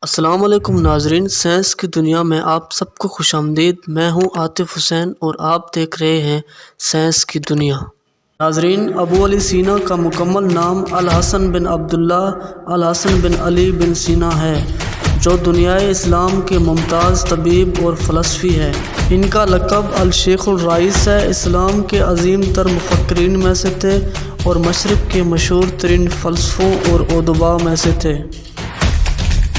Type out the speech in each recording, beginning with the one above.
السلام علیکم ناظرین، سائنس کی دنیا میں آپ سب کو خوش آمدید۔ میں ہوں عاطف حسین اور آپ دیکھ رہے ہیں سائنس کی دنیا۔ ناظرین، ابو علی سینا کا مکمل نام الحسن بن عبداللہ الحسن بن علی بن سینا ہے، جو دنیائے اسلام کے ممتاز طبیب اور فلسفی ہے۔ ان کا لقب الشیخ الرئیس ہے۔ اسلام کے عظیم تر مفکرین میں سے تھے اور مشرق کے مشہور ترین فلسفوں اور ادباء میں سے تھے۔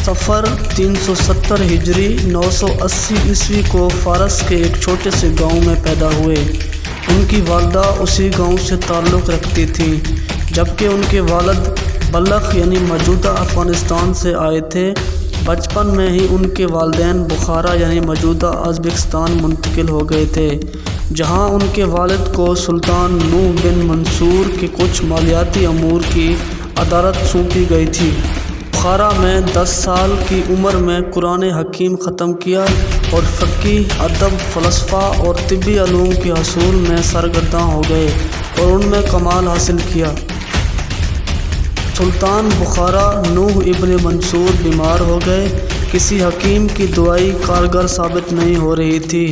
صفر 370 ہجری 980 عیسوی کو فارس کے ایک چھوٹے سے گاؤں میں پیدا ہوئے۔ ان کی والدہ اسی گاؤں سے تعلق رکھتی تھیں، جبکہ ان کے والد بلخ یعنی موجودہ افغانستان سے آئے تھے۔ بچپن میں ہی ان کے والدین بخارا یعنی موجودہ ازبکستان منتقل ہو گئے تھے، جہاں ان کے والد کو سلطان نوح بن منصور کے کچھ مالیاتی امور کی ادارت سونپی گئی تھی۔ بخارا میں 10 سال کی عمر میں قرآن حکیم ختم کیا اور فقہ، ادب، فلسفہ اور طبی علوم کے حصول میں سرگرداں ہو گئے اور ان میں کمال حاصل کیا۔ سلطان بخارا نوح ابن منصور بیمار ہو گئے۔ کسی حکیم کی دوائی کارگر ثابت نہیں ہو رہی تھی۔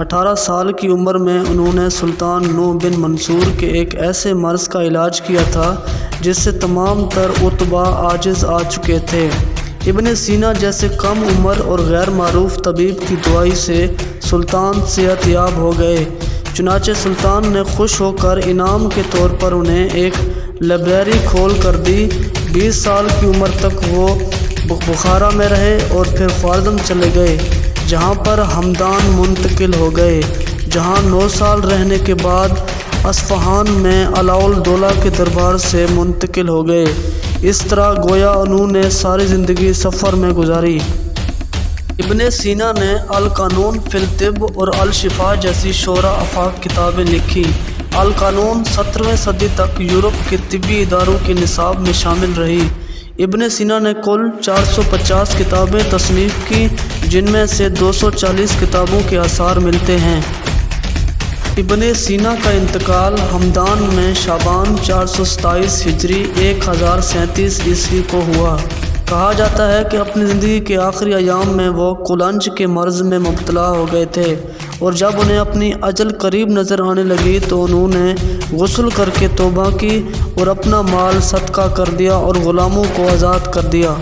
18 سال کی عمر میں انہوں نے سلطان نوح بن منصور کے ایک ایسے مرض کا علاج کیا تھا جس سے تمام تر اتباع عاجز آ چکے تھے۔ ابن سینا جیسے کم عمر اور غیر معروف طبیب کی دوائی سے سلطان صحت یاب ہو گئے۔ چنانچہ سلطان نے خوش ہو کر انعام کے طور پر انہیں ایک لائبریری کھول کر دی۔ 20 سال کی عمر تک وہ بخارا میں رہے اور پھر خوارزم چلے گئے، جہاں پر ہمدان منتقل ہو گئے، جہاں 9 سال رہنے کے بعد اصفہان میں علاء الدولہ کے دربار سے منتقل ہو گئے۔ اس طرح گویا انہوں نے ساری زندگی سفر میں گزاری۔ ابن سینا نے القانون فی الطب اور الشفاء جیسی شعرا افاق کتابیں لکھی۔ القانون 17ویں صدی تک یورپ کے طبی اداروں کے نصاب میں شامل رہی۔ ابن سینا نے کل 450 کتابیں تصنیف کی، جن میں سے 240 کتابوں کے آثار ملتے ہیں۔ ابن سینا کا انتقال ہمدان میں شعبان 427 ہجری 1037 عیسوی کو ہوا۔ کہا جاتا ہے کہ اپنی زندگی کے آخری ایام میں وہ قولنج کے مرض میں مبتلا ہو گئے تھے، اور جب انہیں اپنی اجل قریب نظر آنے لگی تو انہوں نے غسل کر کے توبہ کی اور اپنا مال صدقہ کر دیا اور غلاموں کو آزاد کر دیا۔